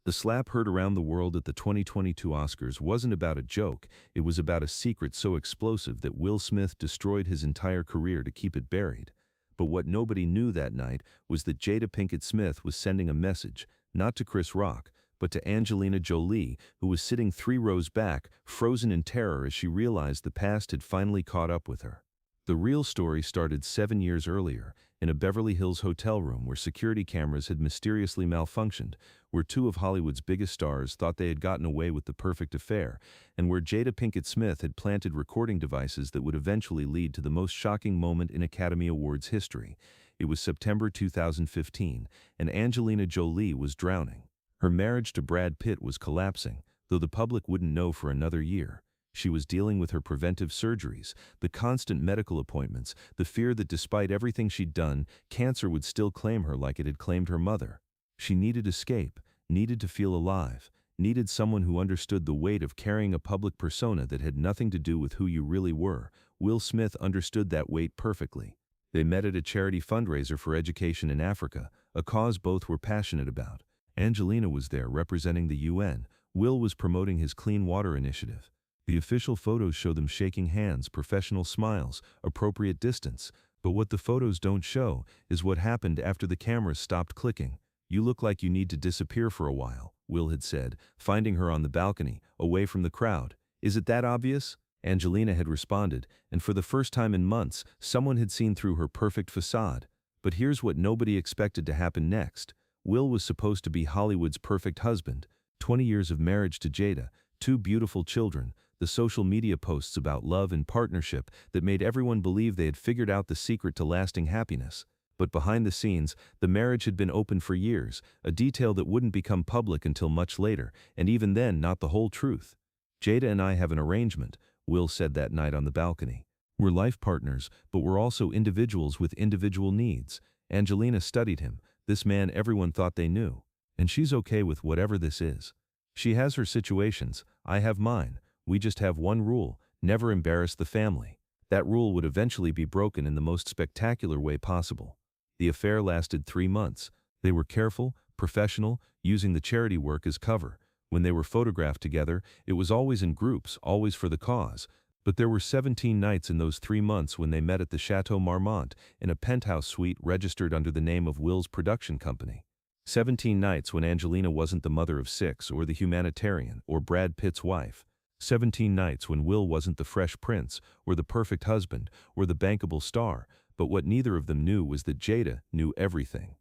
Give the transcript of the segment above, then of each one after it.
The slap heard around the world at the 2022 Oscars wasn't about a joke, it was about a secret so explosive that Will Smith destroyed his entire career to keep it buried. But what nobody knew that night was that Jada Pinkett Smith was sending a message, not to Chris Rock, but to Angelina Jolie, who was sitting 3 rows back, frozen in terror as she realized the past had finally caught up with her. The real story started 7 years earlier, in a Beverly Hills hotel room where security cameras had mysteriously malfunctioned, where two of Hollywood's biggest stars thought they had gotten away with the perfect affair, and where Jada Pinkett Smith had planted recording devices that would eventually lead to the most shocking moment in Academy Awards history. It was September 2015, and Angelina Jolie was drowning. Her marriage to Brad Pitt was collapsing, though the public wouldn't know for another year. She was dealing with her preventive surgeries, the constant medical appointments, the fear that despite everything she'd done, cancer would still claim her like it had claimed her mother. She needed escape, needed to feel alive, needed someone who understood the weight of carrying a public persona that had nothing to do with who you really were. Will Smith understood that weight perfectly. They met at a charity fundraiser for education in Africa, a cause both were passionate about. Angelina was there representing the UN. Will was promoting his clean water initiative. The official photos show them shaking hands, professional smiles, appropriate distance. But what the photos don't show is what happened after the cameras stopped clicking. "You look like you need to disappear for a while," Will had said, finding her on the balcony, away from the crowd. "Is it that obvious?" Angelina had responded, and for the first time in months, someone had seen through her perfect facade. But here's what nobody expected to happen next. Will was supposed to be Hollywood's perfect husband. 20 years of marriage to Jada, 2 beautiful children, the social media posts about love and partnership that made everyone believe they had figured out the secret to lasting happiness. But behind the scenes, the marriage had been open for years, a detail that wouldn't become public until much later, and even then not the whole truth. "Jada and I have an arrangement," Will said that night on the balcony. "We're life partners, but we're also individuals with individual needs." Angelina studied him, this man everyone thought they knew. "And she's okay with whatever this is. She has her situations, I have mine. We just have one rule, never embarrass the family." That rule would eventually be broken in the most spectacular way possible. The affair lasted 3 months. They were careful, professional, using the charity work as cover. When they were photographed together, it was always in groups, always for the cause. But there were 17 nights in those 3 months when they met at the Chateau Marmont, in a penthouse suite registered under the name of Will's production company. 17 nights when Angelina wasn't the mother of 6, or the humanitarian, or Brad Pitt's wife. 17 nights when Will wasn't the fresh prince, or the perfect husband, or the bankable star, but what neither of them knew was that Jada knew everything.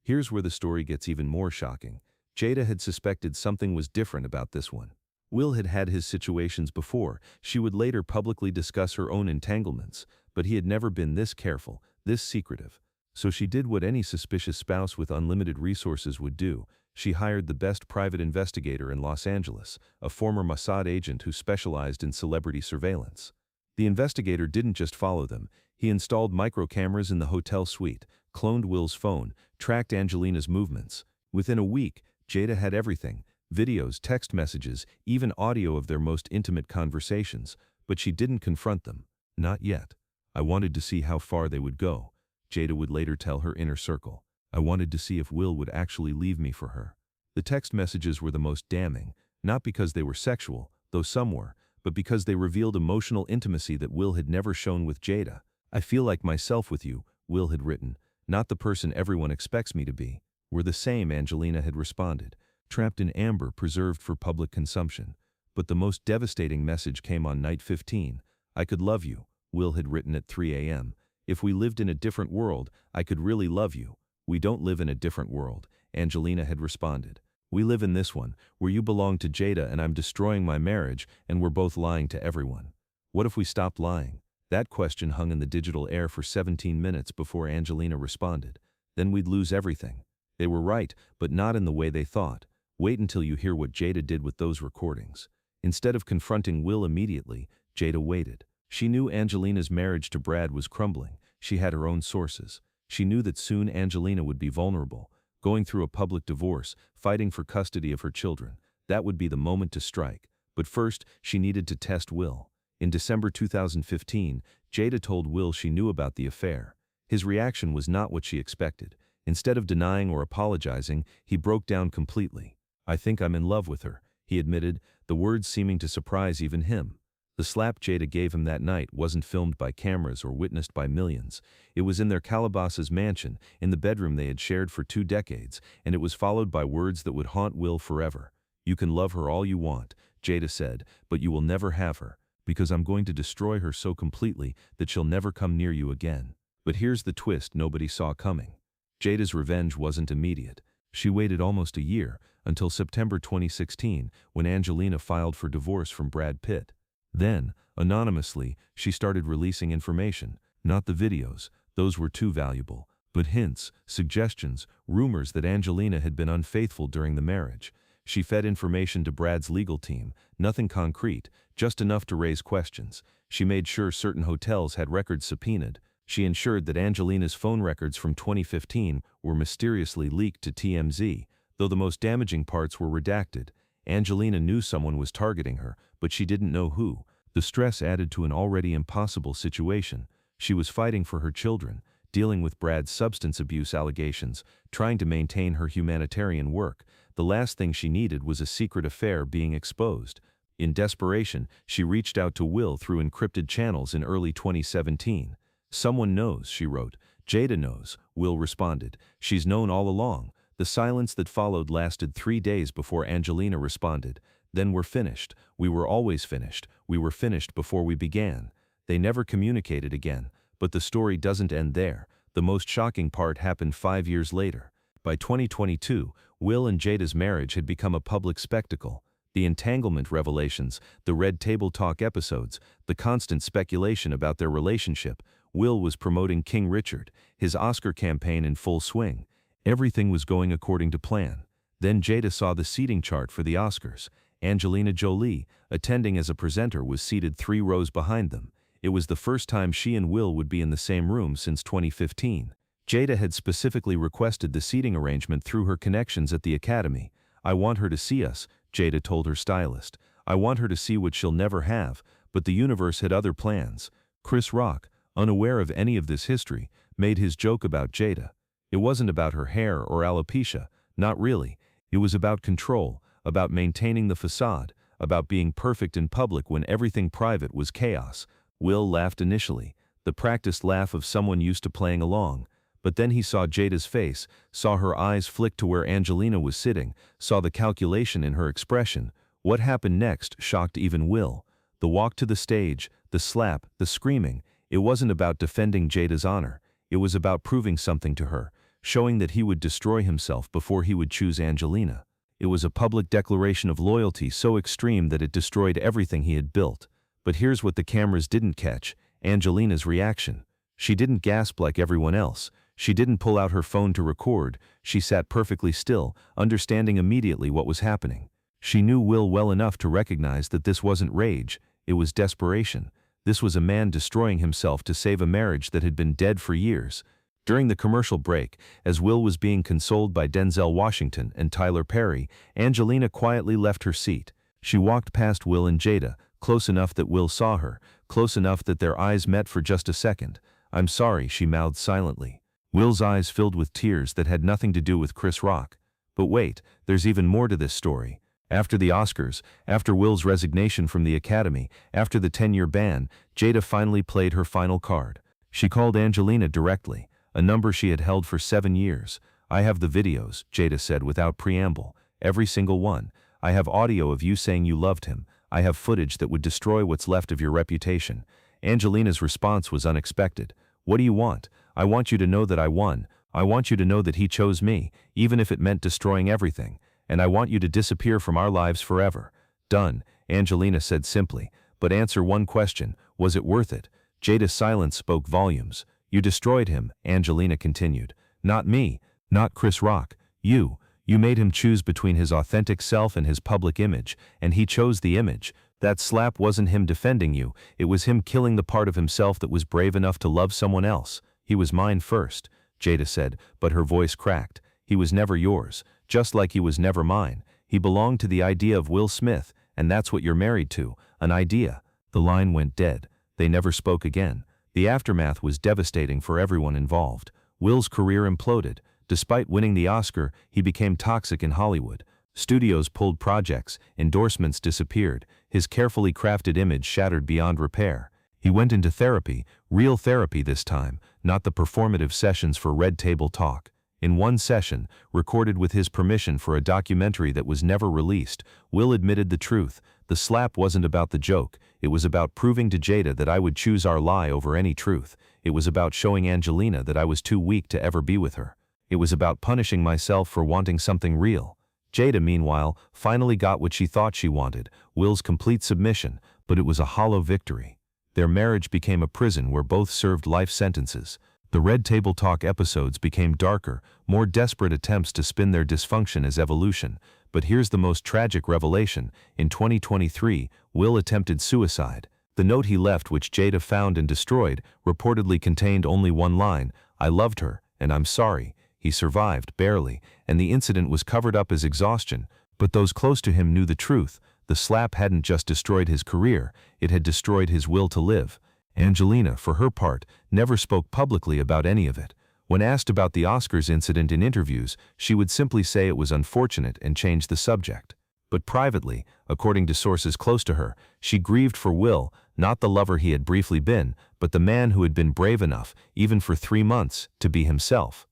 Here's where the story gets even more shocking. Jada had suspected something was different about this one. Will had had his situations before. She would later publicly discuss her own entanglements, but he had never been this careful, this secretive. So she did what any suspicious spouse with unlimited resources would do. She hired the best private investigator in Los Angeles, a former Mossad agent who specialized in celebrity surveillance. The investigator didn't just follow them. He installed micro-cameras in the hotel suite, cloned Will's phone, tracked Angelina's movements. Within a week, Jada had everything: videos, text messages, even audio of their most intimate conversations. But she didn't confront them. Not yet. "I wanted to see how far they would go," Jada would later tell her inner circle. "I wanted to see if Will would actually leave me for her." The text messages were the most damning, not because they were sexual, though some were, but because they revealed emotional intimacy that Will had never shown with Jada. "I feel like myself with you," Will had written, "not the person everyone expects me to be." "We're the same," Angelina had responded, trapped in amber preserved for public consumption. But the most devastating message came on night 15. "I could love you," Will had written at 3 a.m. "If we lived in a different world, I could really love you." "We don't live in a different world," Angelina had responded. "We live in this one, where you belong to Jada and I'm destroying my marriage, and we're both lying to everyone." What if we stopped lying? That question hung in the digital air for 17 minutes before Angelina responded. "Then we'd lose everything." They were right, but not in the way they thought. Wait until you hear what Jada did with those recordings. Instead of confronting Will immediately, Jada waited. She knew Angelina's marriage to Brad was crumbling. She had her own sources. She knew that soon Angelina would be vulnerable, going through a public divorce, fighting for custody of her children. That would be the moment to strike. But first, she needed to test Will. In December 2015, Jada told Will she knew about the affair. His reaction was not what she expected. Instead of denying or apologizing, he broke down completely. "I think I'm in love with her," he admitted, the words seeming to surprise even him. The slap Jada gave him that night wasn't filmed by cameras or witnessed by millions. It was in their Calabasas mansion, in the bedroom they had shared for 2 decades, and it was followed by words that would haunt Will forever. "You can love her all you want," Jada said, "but you will never have her, because I'm going to destroy her so completely that she'll never come near you again." But here's the twist nobody saw coming. Jada's revenge wasn't immediate. She waited almost a year, until September 2016, when Angelina filed for divorce from Brad Pitt. Then, anonymously, she started releasing information, not the videos, those were too valuable, but hints, suggestions, rumors that Angelina had been unfaithful during the marriage. She fed information to Brad's legal team, nothing concrete, just enough to raise questions. She made sure certain hotels had records subpoenaed. She ensured that Angelina's phone records from 2015 were mysteriously leaked to TMZ, though the most damaging parts were redacted. Angelina knew someone was targeting her, but she didn't know who. The stress added to an already impossible situation. She was fighting for her children, dealing with Brad's substance abuse allegations, trying to maintain her humanitarian work. The last thing she needed was a secret affair being exposed. In desperation, she reached out to Will through encrypted channels in early 2017. "Someone knows," she wrote. "Jada knows," Will responded. "She's known all along." The silence that followed lasted 3 days before Angelina responded. "Then we're finished. We were always finished. We were finished before we began." They never communicated again. But the story doesn't end there. The most shocking part happened 5 years later. By 2022, Will and Jada's marriage had become a public spectacle. The entanglement revelations, the red table talk episodes, the constant speculation about their relationship. Will was promoting King Richard, his Oscar campaign in full swing. Everything was going according to plan. Then Jada saw the seating chart for the Oscars. Angelina Jolie, attending as a presenter, was seated 3 rows behind them. It was the first time she and Will would be in the same room since 2015. Jada had specifically requested the seating arrangement through her connections at the Academy. "I want her to see us," Jada told her stylist. "I want her to see what she'll never have," but the universe had other plans. Chris Rock, unaware of any of this history, made his joke about Jada. It wasn't about her hair or alopecia, not really. It was about control, about maintaining the facade, about being perfect in public when everything private was chaos. Will laughed initially, the practiced laugh of someone used to playing along. But then he saw Jada's face, saw her eyes flick to where Angelina was sitting, saw the calculation in her expression. What happened next shocked even Will. The walk to the stage, the slap, the screaming. It wasn't about defending Jada's honor. It was about proving something to her, showing that he would destroy himself before he would choose Angelina. It was a public declaration of loyalty so extreme that it destroyed everything he had built. But here's what the cameras didn't catch: Angelina's reaction. She didn't gasp like everyone else. She didn't pull out her phone to record. She sat perfectly still, understanding immediately what was happening. She knew Will well enough to recognize that this wasn't rage, it was desperation. This was a man destroying himself to save a marriage that had been dead for years. During the commercial break, as Will was being consoled by Denzel Washington and Tyler Perry, Angelina quietly left her seat. She walked past Will and Jada, close enough that Will saw her, close enough that their eyes met for just a second. "I'm sorry," she mouthed silently. Will's eyes filled with tears that had nothing to do with Chris Rock. But wait, there's even more to this story. After the Oscars, after Will's resignation from the Academy, after the 10-year ban, Jada finally played her final card. She called Angelina directly, a number she had held for 7 years. "I have the videos," Jada said without preamble. "Every single one. I have audio of you saying you loved him. I have footage that would destroy what's left of your reputation." Angelina's response was unexpected. "What do you want? I want you to know that I won. I want you to know that he chose me, even if it meant destroying everything. And I want you to disappear from our lives forever." "Done," Angelina said simply. "But answer one question, was it worth it?" Jada's silence spoke volumes. "You destroyed him," Angelina continued. "Not me, not Chris Rock. You. You made him choose between his authentic self and his public image, and he chose the image. That slap wasn't him defending you, it was him killing the part of himself that was brave enough to love someone else. He was mine first," Jada said, but her voice cracked. "He was never yours, just like he was never mine. He belonged to the idea of Will Smith, and that's what you're married to, an idea." The line went dead. They never spoke again. The aftermath was devastating for everyone involved. Will's career imploded. Despite winning the Oscar, he became toxic in Hollywood. Studios pulled projects, endorsements disappeared, his carefully crafted image shattered beyond repair. He went into therapy, real therapy this time, not the performative sessions for red table talk. In one session, recorded with his permission for a documentary that was never released, Will admitted the truth. The slap wasn't about the joke, it was about proving to Jada that I would choose our lie over any truth. It was about showing Angelina that I was too weak to ever be with her. It was about punishing myself for wanting something real. Jada, meanwhile, finally got what she thought she wanted, Will's complete submission, but it was a hollow victory. Their marriage became a prison where both served life sentences. The Red Table Talk episodes became darker, more desperate attempts to spin their dysfunction as evolution. But here's the most tragic revelation. In 2023, Will attempted suicide. The note he left, which Jada found and destroyed, reportedly contained only one line: "I loved her, and I'm sorry." He survived, barely, and the incident was covered up as exhaustion. But those close to him knew the truth. The slap hadn't just destroyed his career, it had destroyed his will to live. Angelina, for her part, never spoke publicly about any of it. When asked about the Oscars incident in interviews, she would simply say it was unfortunate and change the subject. But privately, according to sources close to her, she grieved for Will, not the lover he had briefly been, but the man who had been brave enough, even for 3 months, to be himself.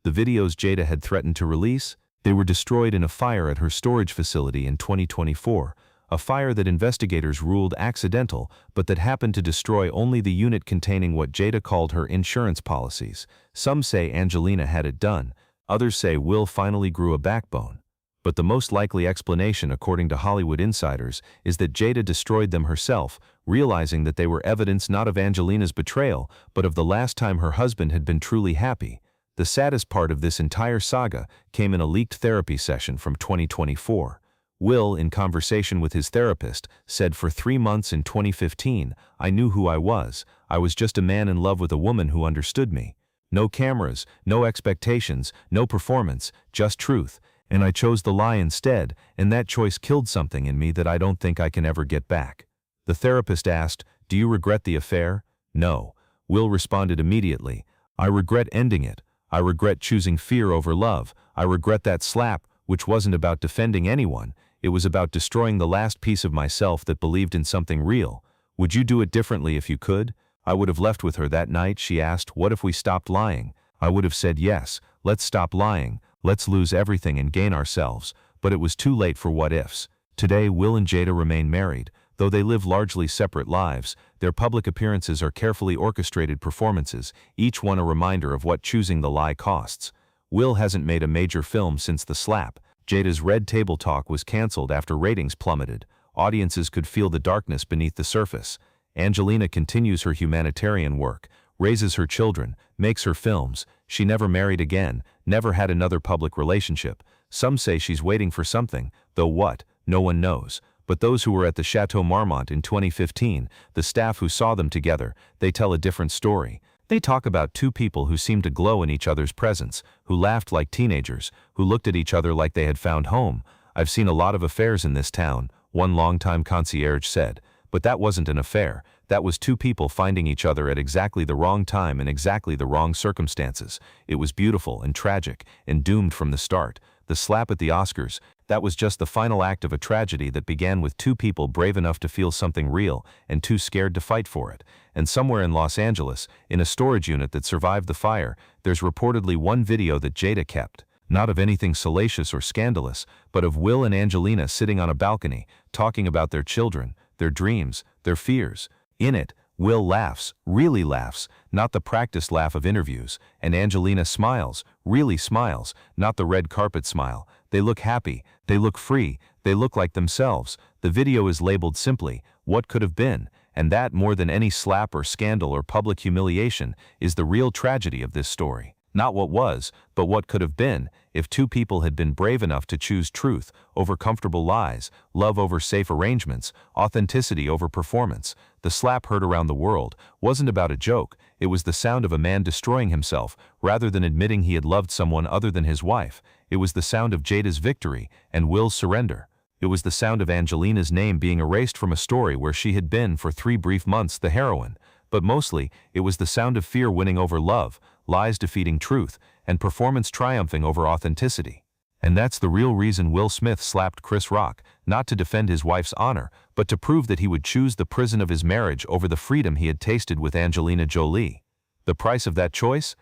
The videos Jada had threatened to release, they were destroyed in a fire at her storage facility in 2024, a fire that investigators ruled accidental, but that happened to destroy only the unit containing what Jada called her insurance policies. Some say Angelina had it done, others say Will finally grew a backbone. But the most likely explanation, according to Hollywood insiders, is that Jada destroyed them herself, realizing that they were evidence not of Angelina's betrayal, but of the last time her husband had been truly happy. The saddest part of this entire saga came in a leaked therapy session from 2024. Will, in conversation with his therapist, said, "For 3 months in 2015, I knew who I was. I was just a man in love with a woman who understood me. No cameras, no expectations, no performance, just truth. And I chose the lie instead, and that choice killed something in me that I don't think I can ever get back." The therapist asked, "Do you regret the affair?" "No." Will responded immediately, "I regret ending it. I regret choosing fear over love. I regret that slap, which wasn't about defending anyone. It was about destroying the last piece of myself that believed in something real. Would you do it differently if you could?" "I would have left with her that night," she asked. "What if we stopped lying?" "I would have said yes, let's stop lying, let's lose everything and gain ourselves." But it was too late for what ifs. Today, Will and Jada remain married. Though they live largely separate lives, their public appearances are carefully orchestrated performances, each one a reminder of what choosing the lie costs. Will hasn't made a major film since The Slap. Jada's Red Table Talk was canceled after ratings plummeted. Audiences could feel the darkness beneath the surface. Angelina continues her humanitarian work, raises her children, makes her films. She never married again, never had another public relationship. Some say she's waiting for something, though what, no one knows. But those who were at the Chateau Marmont in 2015, the staff who saw them together, they tell a different story. They talk about two people who seemed to glow in each other's presence, who laughed like teenagers, who looked at each other like they had found home. "I've seen a lot of affairs in this town," one longtime concierge said. But that wasn't an affair. That was two people finding each other at exactly the wrong time in exactly the wrong circumstances. It was beautiful and tragic, and doomed from the start. The slap at the Oscars, that was just the final act of a tragedy that began with two people brave enough to feel something real and too scared to fight for it. And somewhere in Los Angeles, in a storage unit that survived the fire, there's reportedly one video that Jada kept. Not of anything salacious or scandalous, but of Will and Angelina sitting on a balcony, talking about their children, their dreams, their fears. In it, Will laughs, really laughs, not the practiced laugh of interviews, and Angelina smiles, really smiles, not the red carpet smile. They look happy, they look free, they look like themselves. The video is labeled simply, "What Could Have Been," and that, more than any slap or scandal or public humiliation, is the real tragedy of this story. Not what was, but what could have been, if two people had been brave enough to choose truth over comfortable lies, love over safe arrangements, authenticity over performance. The slap heard around the world wasn't about a joke, it was the sound of a man destroying himself, rather than admitting he had loved someone other than his wife. It was the sound of Jada's victory and Will's surrender. It was the sound of Angelina's name being erased from a story where she had been for 3 brief months the heroine. But mostly, it was the sound of fear winning over love, lies defeating truth, and performance triumphing over authenticity. And that's the real reason Will Smith slapped Chris Rock, not to defend his wife's honor, but to prove that he would choose the prison of his marriage over the freedom he had tasted with Angelina Jolie. The price of that choice?